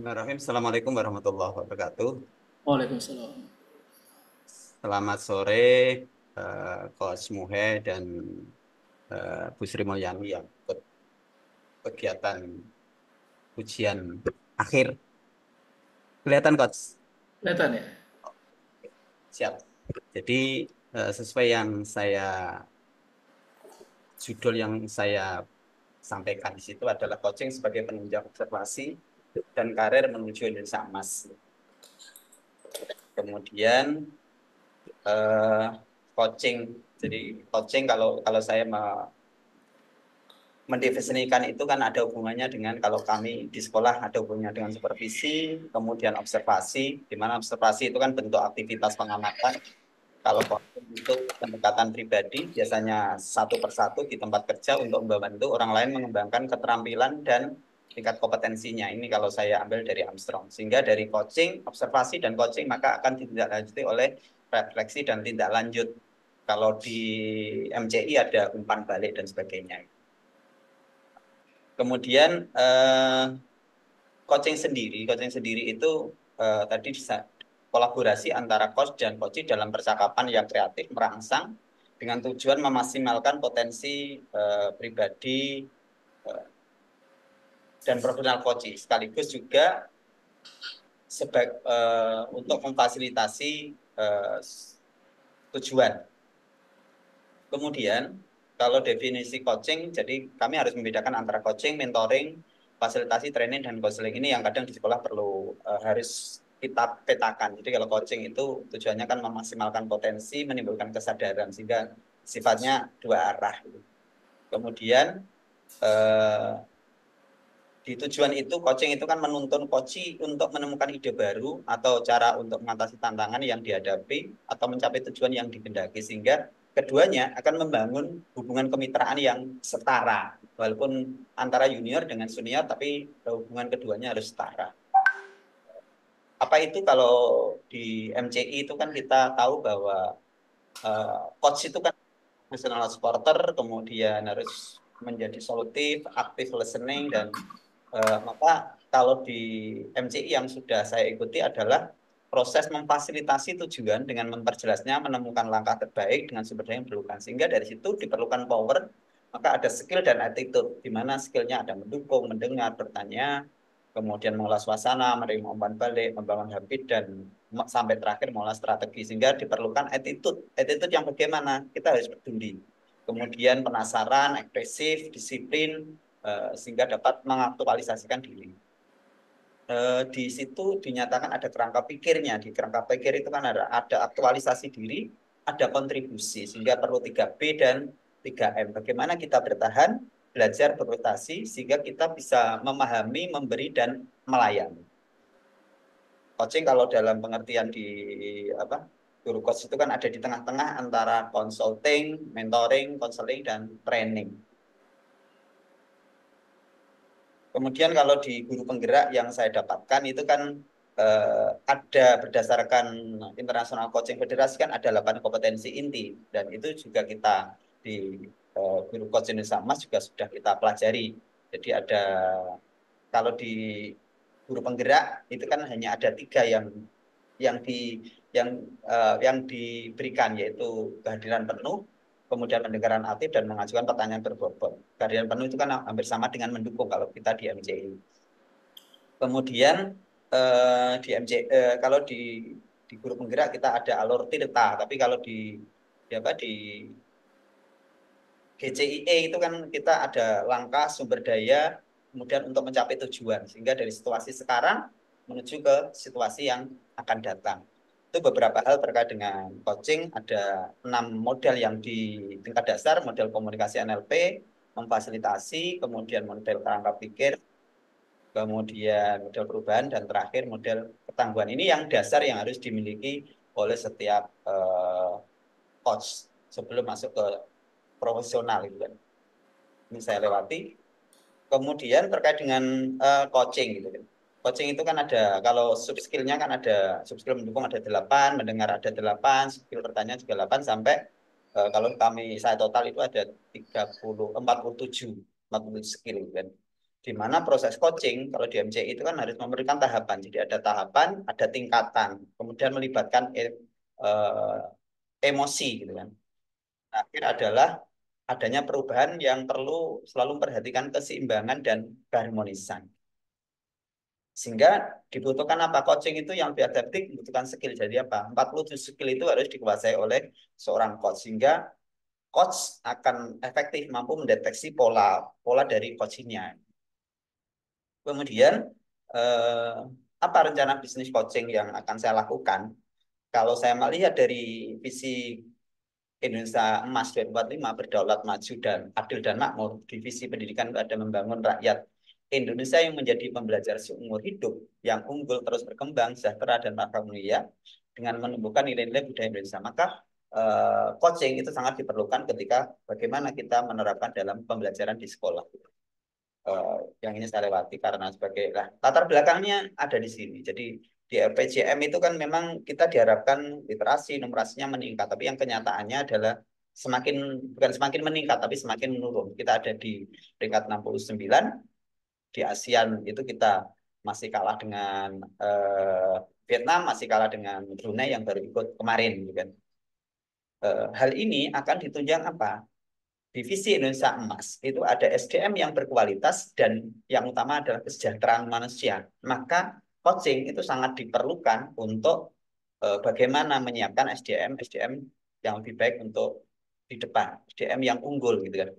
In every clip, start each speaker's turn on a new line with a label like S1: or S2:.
S1: Bismillahirrahmanirrahim. Assalamualaikum warahmatullahi wabarakatuh.
S2: Waalaikumsalam.
S1: Selamat sore, Coach Muhe dan Bu Sri Mulyani yang ikut kegiatan ujian akhir. Kelihatan, Coach?
S2: Kelihatan ya?
S1: Siap. Jadi, sesuai yang judul yang saya sampaikan di situ adalah coaching sebagai penunjang observasi dan karir menuju Indonesia Emas. Kemudian, eh, coaching. Jadi, coaching kalau kalau saya mendefinisikan itu kan ada hubungannya dengan kalau kami di sekolah ada hubungannya dengan supervisi, kemudian observasi, di mana observasi itu kan bentuk aktivitas pengamatan. Kalau coaching itu pendekatan pribadi, biasanya satu persatu di tempat kerja untuk membantu orang lain mengembangkan keterampilan dan tingkat kompetensinya. Ini kalau saya ambil dari Armstrong. Sehingga dari coaching, observasi, dan coaching maka akan ditindaklanjuti oleh refleksi dan tindak lanjut. Kalau di MCI ada umpan balik dan sebagainya. Kemudian coaching sendiri itu tadi bisa kolaborasi antara coach dan coach dalam percakapan yang kreatif, merangsang dengan tujuan memaksimalkan potensi pribadi eh, dan profesional coach, sekaligus juga untuk memfasilitasi eh, tujuan. Kemudian, kalau definisi coaching, jadi kami harus membedakan antara coaching, mentoring, fasilitasi, training, dan konseling. Ini yang kadang di sekolah perlu harus kita petakan. Jadi kalau coaching itu tujuannya kan memaksimalkan potensi, menimbulkan kesadaran, sehingga sifatnya dua arah. Kemudian, eh, di tujuan itu, coaching itu kan menuntun coach untuk menemukan ide baru atau cara untuk mengatasi tantangan yang dihadapi atau mencapai tujuan yang dikehendaki, sehingga keduanya akan membangun hubungan kemitraan yang setara, walaupun antara junior dengan senior, tapi hubungan keduanya harus setara. Apa itu kalau di MCI itu kan kita tahu bahwa eh, coach itu kan profesional supporter, kemudian harus menjadi solutif, aktif listening, dan maka kalau di MCI yang sudah saya ikuti adalah proses memfasilitasi tujuan dengan memperjelasnya, menemukan langkah terbaik dengan sumber daya yang diperlukan. Sehingga dari situ diperlukan power, maka ada skill dan attitude, di mana skillnya ada mendukung, mendengar, bertanya, kemudian mengolah suasana, menerima umpan balik, membangun habit, dan sampai terakhir mengolah strategi. Sehingga diperlukan attitude. Attitude yang bagaimana? Kita harus peduli. Kemudian penasaran, ekspresif, disiplin, sehingga dapat mengaktualisasikan diri. Di situ dinyatakan ada kerangka pikirnya. Di kerangka pikir itu kan ada aktualisasi diri, ada kontribusi, sehingga perlu 3B dan 3M. Bagaimana kita bertahan, belajar, berprestasi, sehingga kita bisa memahami, memberi, dan melayani. Coaching kalau dalam pengertian di apa guru coach itu kan ada di tengah-tengah antara consulting, mentoring, counseling, dan training. Kemudian kalau di guru penggerak yang saya dapatkan itu kan ada berdasarkan International Coaching Federasi kan ada 8 kompetensi inti, dan itu juga kita di guru coach Indonesia Emas juga sudah kita pelajari. Jadi ada, kalau di guru penggerak itu kan hanya ada 3 yang di yang yang diberikan, yaitu kehadiran penuh, kemudian pendengaran aktif, dan mengajukan pertanyaan berbobot. Kehadiran penuh itu kan hampir sama dengan mendukung kalau kita di MCI. Kemudian kalau di guru penggerak kita ada alur tirta, tapi kalau di apa di GCIE itu kan kita ada langkah, sumber daya, kemudian untuk mencapai tujuan, sehingga dari situasi sekarang menuju ke situasi yang akan datang. Itu beberapa hal terkait dengan coaching. Ada 6 model yang di tingkat dasar: model komunikasi NLP, memfasilitasi, kemudian model kerangka pikir, kemudian model perubahan, dan terakhir model ketangguhan. Ini yang dasar yang harus dimiliki oleh setiap coach sebelum masuk ke profesional gitu kan. Ini saya lewati. Kemudian terkait dengan coaching gitu kan. Coaching itu kan ada, kalau sub skillnya kan ada, sub skill mendukung ada 8, mendengar ada 8, skill bertanya juga 8, sampai kalau saya total itu ada 40, 47 skill gitu kan. Di mana proses coaching kalau di MCI itu kan harus memberikan tahapan. Jadi ada tahapan, ada tingkatan, kemudian melibatkan eh, emosi gitu kan. Akhir adalah adanya perubahan yang perlu selalu memperhatikan keseimbangan dan keharmonisan. Sehingga dibutuhkan apa? Coaching itu yang lebih adaptif membutuhkan skill. Jadi apa? 47 skill itu harus dikuasai oleh seorang coach. Sehingga coach akan efektif mampu mendeteksi pola pola dari coachingnya. Kemudian eh, apa rencana bisnis coaching yang akan saya lakukan? Kalau saya melihat dari visi Indonesia Emas 2045 berdaulat maju dan adil dan makmur, divisi pendidikan itu ada membangun rakyat Indonesia yang menjadi pembelajar seumur hidup, yang unggul terus berkembang, sejahtera dan makmulia dengan menumbuhkan nilai-nilai budaya Indonesia. Maka coaching itu sangat diperlukan ketika bagaimana kita menerapkan dalam pembelajaran di sekolah. eh, yang ini saya lewati karena sebagai lah, latar belakangnya ada di sini. Jadi di RPJM itu kan memang kita diharapkan literasi, numerasinya meningkat, tapi yang kenyataannya adalah semakin bukan semakin meningkat, tapi semakin menurun. Kita ada di peringkat 69, di ASEAN itu kita masih kalah dengan Vietnam, masih kalah dengan Brunei yang baru ikut kemarin, gitu kan. Hal ini akan ditunjang apa? Divisi Indonesia Emas itu ada SDM yang berkualitas dan yang utama adalah kesejahteraan manusia. Maka coaching itu sangat diperlukan untuk bagaimana menyiapkan SDM yang lebih baik untuk di depan, SDM yang unggul gitu kan.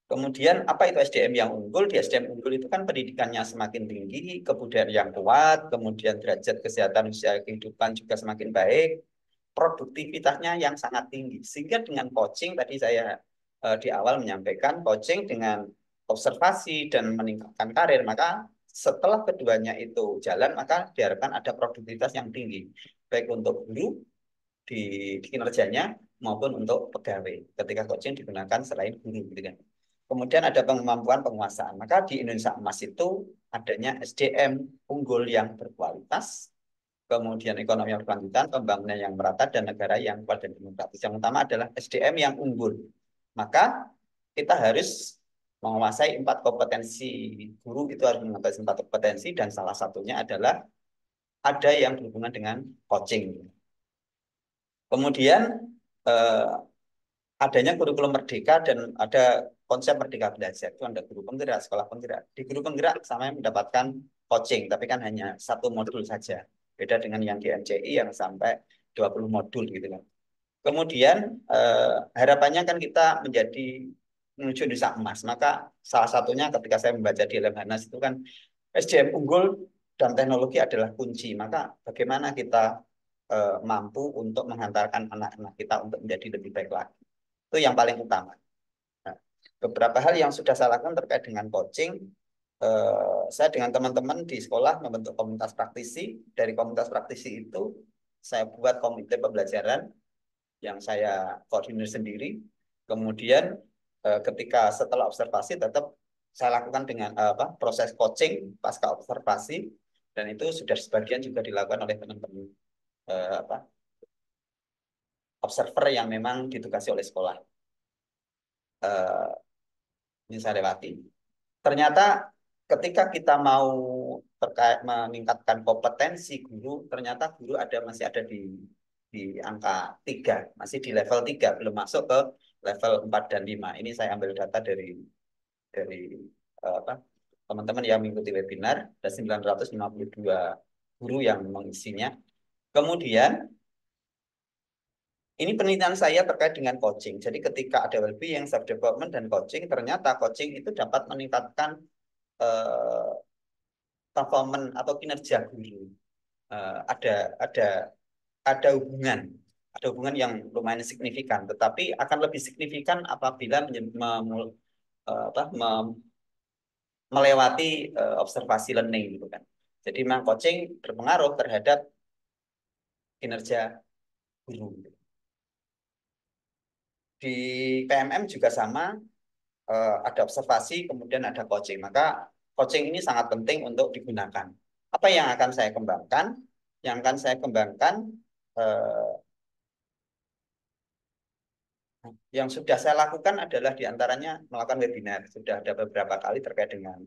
S1: Kemudian apa itu SDM yang unggul? Di SDM unggul itu kan pendidikannya semakin tinggi, kebudayaan yang kuat, kemudian derajat kesehatan usia kehidupan juga semakin baik, produktivitasnya yang sangat tinggi. Sehingga dengan coaching tadi saya di awal menyampaikan coaching dengan observasi dan meningkatkan karir, maka setelah keduanya itu jalan, maka diharapkan ada produktivitas yang tinggi, baik untuk guru di, di kinerjanya maupun untuk pegawai ketika coaching digunakan selain guru gitu kan. Kemudian ada kemampuan penguasaan. Maka di Indonesia Emas itu adanya SDM unggul yang berkualitas, kemudian ekonomi yang berkelanjutan, pembangunan yang merata, dan negara yang kuat dan demokratis. Yang utama adalah SDM yang unggul. Maka kita harus menguasai 4 kompetensi. Guru itu harus menguasai 4 kompetensi, dan salah satunya adalah ada yang berhubungan dengan coaching. Kemudian eh, adanya kurikulum merdeka dan ada konsep merdeka belajar. Itu ada guru penggerak, sekolah penggerak. Di guru penggerak sama mendapatkan coaching, tapi kan hanya 1 modul saja. Beda dengan yang di MCI yang sampai 20 modul gitu kan. Kemudian harapannya kan kita menjadi menuju Indonesia emas. Maka salah satunya ketika saya membaca di Lemhanas itu kan SDM unggul dan teknologi adalah kunci. Maka bagaimana kita mampu untuk menghantarkan anak-anak kita untuk menjadi lebih baik lagi. Itu yang paling utama. Nah, beberapa hal yang sudah saya lakukan terkait dengan coaching, saya dengan teman-teman di sekolah membentuk komunitas praktisi. Dari komunitas praktisi itu, saya buat komite pembelajaran yang saya koordinir sendiri. Kemudian ketika setelah observasi tetap saya lakukan dengan apa proses coaching pasca observasi, dan itu sudah sebagian juga dilakukan oleh teman-teman apa observer yang memang ditugasi oleh sekolah. Eh, ini saya lewati. Ternyata ketika kita mau terkait meningkatkan kompetensi guru, ternyata guru masih ada di angka 3, masih di level 3, belum masuk ke level 4 dan 5. Ini saya ambil data dari apa teman-teman yang mengikuti webinar, ada 952 guru yang mengisinya. Kemudian ini penelitian saya terkait dengan coaching. Jadi ketika ada well-being, self development dan coaching, ternyata coaching itu dapat meningkatkan eh, performan atau kinerja guru. Ada ada ada hubungan yang lumayan signifikan, tetapi akan lebih signifikan apabila melewati observasi learning gitu kan. Jadi memang coaching berpengaruh terhadap kinerja guru. Di PMM juga sama, ada observasi kemudian ada coaching. Maka coaching ini sangat penting untuk digunakan. Apa yang akan saya kembangkan? Yang akan saya kembangkan eh, Yang sudah saya lakukan adalah diantaranya melakukan webinar. Sudah ada beberapa kali terkait dengan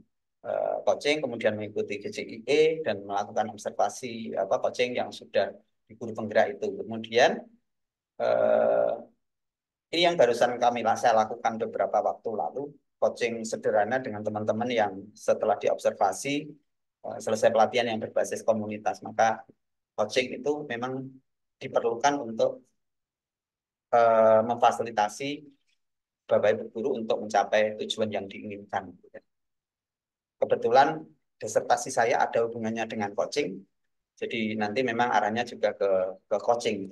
S1: coaching, kemudian mengikuti GCIE dan melakukan observasi coaching yang sudah di guru penggerak itu. Kemudian eh, ini yang barusan saya lakukan beberapa waktu lalu, coaching sederhana dengan teman-teman yang setelah diobservasi selesai pelatihan yang berbasis komunitas. Maka coaching itu memang diperlukan untuk memfasilitasi Bapak Ibu guru untuk mencapai tujuan yang diinginkan. Kebetulan disertasi saya ada hubungannya dengan coaching, jadi nanti memang arahnya juga ke coaching.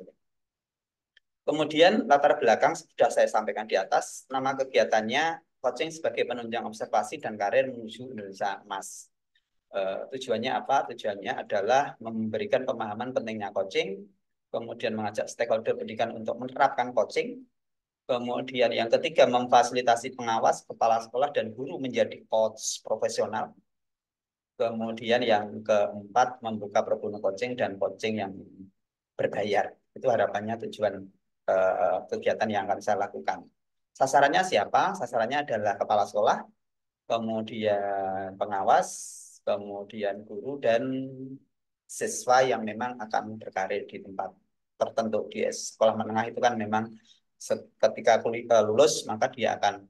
S1: Kemudian latar belakang sudah saya sampaikan di atas, nama kegiatannya coaching sebagai penunjang observasi dan karir menuju Indonesia Emas. Tujuannya apa? Tujuannya adalah memberikan pemahaman pentingnya coaching, kemudian mengajak stakeholder pendidikan untuk menerapkan coaching, kemudian yang ketiga memfasilitasi pengawas, kepala sekolah, dan guru menjadi coach profesional. Kemudian yang keempat membuka pro bono coaching dan coaching yang berbayar. Itu harapannya tujuan kegiatan yang akan saya lakukan. Sasarannya siapa? Sasarannya adalah kepala sekolah, kemudian pengawas, kemudian guru, dan siswa yang memang akan berkarir di tempat tertentu. Di sekolah menengah itu kan memang ketika lulus, maka dia akan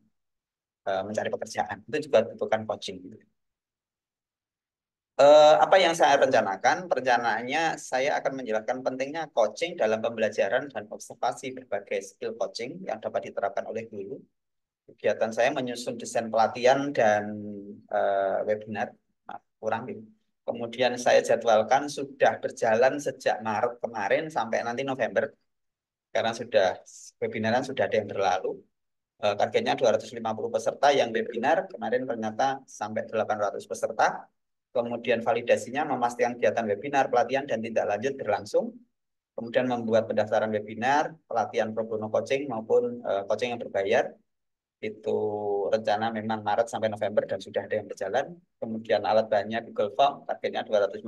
S1: mencari pekerjaan. Itu juga butuhkan coaching. Apa yang saya rencanakan? Perencanaannya saya akan menjelaskan pentingnya coaching dalam pembelajaran dan observasi berbagai skill coaching yang dapat diterapkan oleh guru. Kegiatan saya menyusun desain pelatihan dan webinar. Maaf, kurang gitu. Kemudian saya jadwalkan sudah berjalan sejak Maret kemarin sampai nanti November. Karena sudah webinaran sudah ada yang berlalu. Targetnya 250 peserta yang webinar. Kemarin ternyata sampai 800 peserta. Kemudian validasinya memastikan kegiatan webinar, pelatihan, dan tindak lanjut berlangsung. Kemudian membuat pendaftaran webinar, pelatihan pro bono coaching maupun coaching yang berbayar. Itu rencana memang Maret sampai November dan sudah ada yang berjalan. Kemudian alat bahannya Google Form, targetnya 250,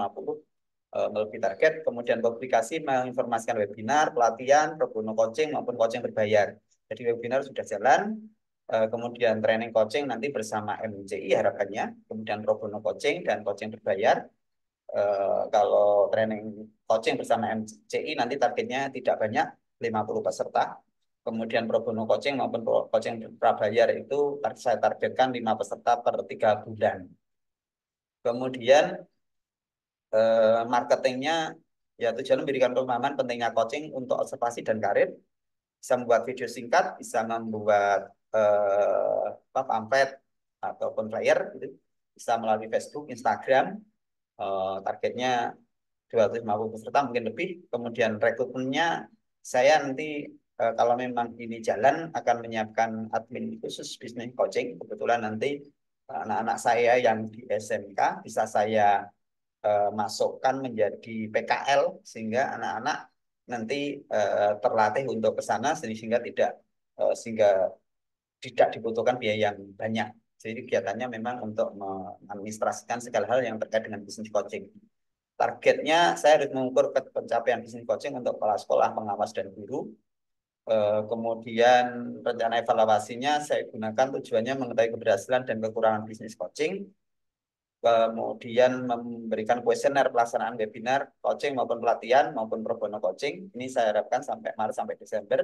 S1: melebihi target. Kemudian publikasi menginformasikan webinar, pelatihan, pro bono coaching maupun coaching berbayar. Jadi webinar sudah jalan, kemudian training coaching nanti bersama MCI harapannya, kemudian pro bono coaching dan coaching berbayar. Kalau training coaching bersama MCI nanti targetnya tidak banyak, 50 peserta. Kemudian pro bono coaching maupun coaching prabayar itu saya targetkan 5 peserta per 3 bulan. Kemudian marketingnya ya tujuan memberikan pemahaman pentingnya coaching untuk observasi dan karir, bisa membuat video singkat, bisa membuat pamflet ataupun flyer, gitu. Bisa melalui Facebook, Instagram, targetnya 250 peserta mungkin lebih. Kemudian rekrutmennya saya nanti kalau memang ini jalan akan menyiapkan admin khusus bisnis coaching. Kebetulan nanti anak-anak saya yang di SMK bisa saya masukkan menjadi PKL sehingga anak-anak nanti terlatih untuk ke sana sehingga tidak dibutuhkan biaya yang banyak. Jadi kegiatannya memang untuk mengadministrasikan segala hal yang terkait dengan bisnis coaching. Targetnya saya harus mengukur pencapaian bisnis coaching untuk kepala sekolah, pengawas, dan guru. Kemudian rencana evaluasinya saya gunakan tujuannya mengetahui keberhasilan dan kekurangan bisnis coaching. Kemudian memberikan kuesioner pelaksanaan webinar, coaching maupun pelatihan maupun pro bono coaching. Ini saya harapkan sampai Maret sampai Desember.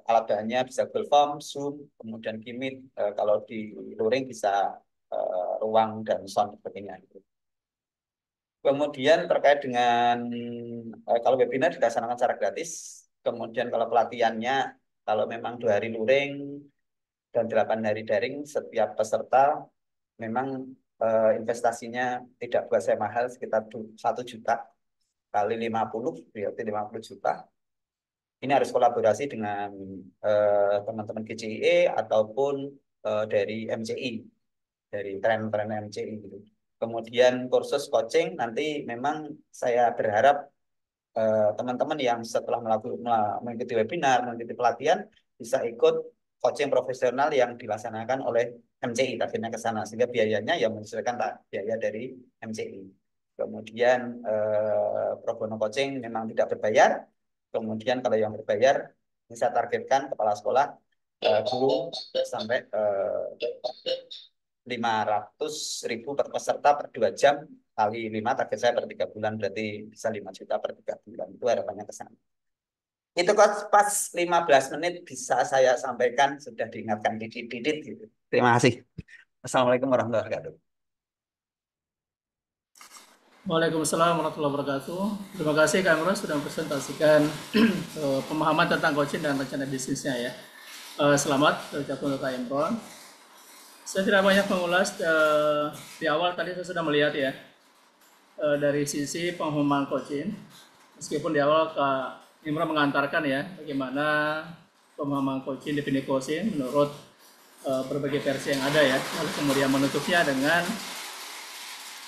S1: Alat bahannya bisa Google Form, Zoom, kemudian Kimit. Kalau di luring bisa ruang dan sound sebagainya. Kemudian terkait dengan kalau webinar dilaksanakan secara gratis. Kemudian kalau pelatihannya, kalau memang 2 hari luring dan 8 hari daring, setiap peserta memang investasinya tidak buat saya mahal, sekitar 1 juta kali 50, berarti 50 juta. Ini harus kolaborasi dengan teman-teman GCIE ataupun dari MCI, dari tren-tren MCI gitu. Kemudian kursus coaching nanti memang saya berharap teman-teman yang setelah mengikuti webinar, mengikuti pelatihan bisa ikut coaching profesional yang dilaksanakan oleh MCI, targetnya ke sana sehingga biayanya yang menyesuaikan biaya dari MCI. Kemudian pro bono coaching memang tidak berbayar. Kemudian kalau yang berbayar Bisa targetkan kepala sekolah guru sampai 500.000 per peserta per 2 jam kali 5 target saya per 3 bulan berarti bisa 5 juta per 3 bulan itu harapannya ke sana. Itu kok pas 15 menit bisa saya sampaikan sudah diingatkan didit gitu. Terima kasih. Assalamualaikum warahmatullahi wabarakatuh.
S2: Waalaikumsalam warahmatullahi wabarakatuh. Terima kasih Kak Imron sudah mempresentasikan pemahaman tentang coaching dan rencana bisnisnya ya. Selamat ucapkan untuk Kak Imron. Saya tidak banyak mengulas di awal tadi saya sudah melihat ya dari sisi pemahaman coaching. Meskipun di awal Kak Imron mengantarkan ya bagaimana pemahaman coaching, definisi coaching menurut berbagai versi yang ada ya. Lalu kemudian menutupnya dengan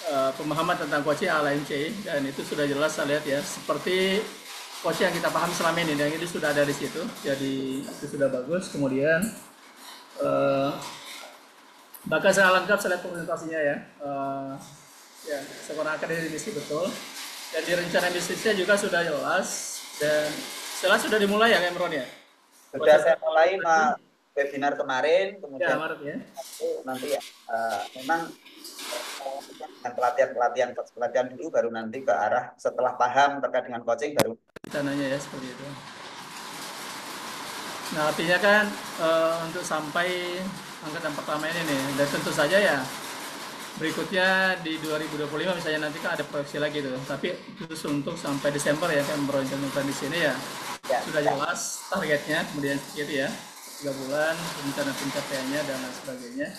S2: pemahaman tentang coaching ala MC dan itu sudah jelas saya lihat ya seperti coaching yang kita paham selama ini dan itu sudah ada di situ jadi itu sudah bagus. Kemudian bahkan saya lengkap saya lihat presentasinya ya ya sekolah akademisi betul dan di rencana bisnisnya juga sudah jelas dan jelas sudah dimulai ya Emron ya.
S1: Sudah saya mulai webinar kemarin kemudian
S2: ya, Maret ya.
S1: Nanti memang dengan pelatihan dulu baru nanti ke arah setelah paham terkait dengan coaching baru
S2: Rencananya ya seperti itu. Nah artinya kan untuk sampai angkatan pertama ini nih dan tentu saja ya berikutnya di 2025 misalnya nanti kan ada proyeksi lagi tuh tapi khusus untuk sampai Desember ya kan merencanakan di sini ya, sudah jelas targetnya kemudian seperti ya 3 bulan rencana pencapaiannya dan lain sebagainya.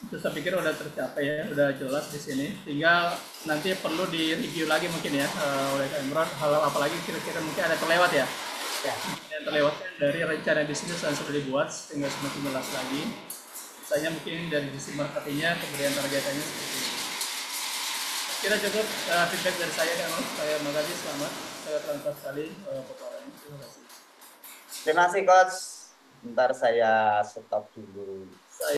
S2: Itu saya pikir udah tercapai ya, udah jelas di sini. Tinggal nanti perlu di review lagi mungkin ya oleh Kak Imron. Hal apalagi kira-kira mungkin ada terlewat ya. Yang terlewatkan dari rencana bisnis yang sudah dibuat sehingga semakin jelas lagi. Misalnya mungkin dari sisi marketingnya, kemudian targetannya seperti ini. Kira cukup feedback dari saya Kak Imron. Saya makasih, selamat. Saya transfer sekali paparannya. Terima kasih.
S1: Terima kasih Coach. Bentar saya stop dulu.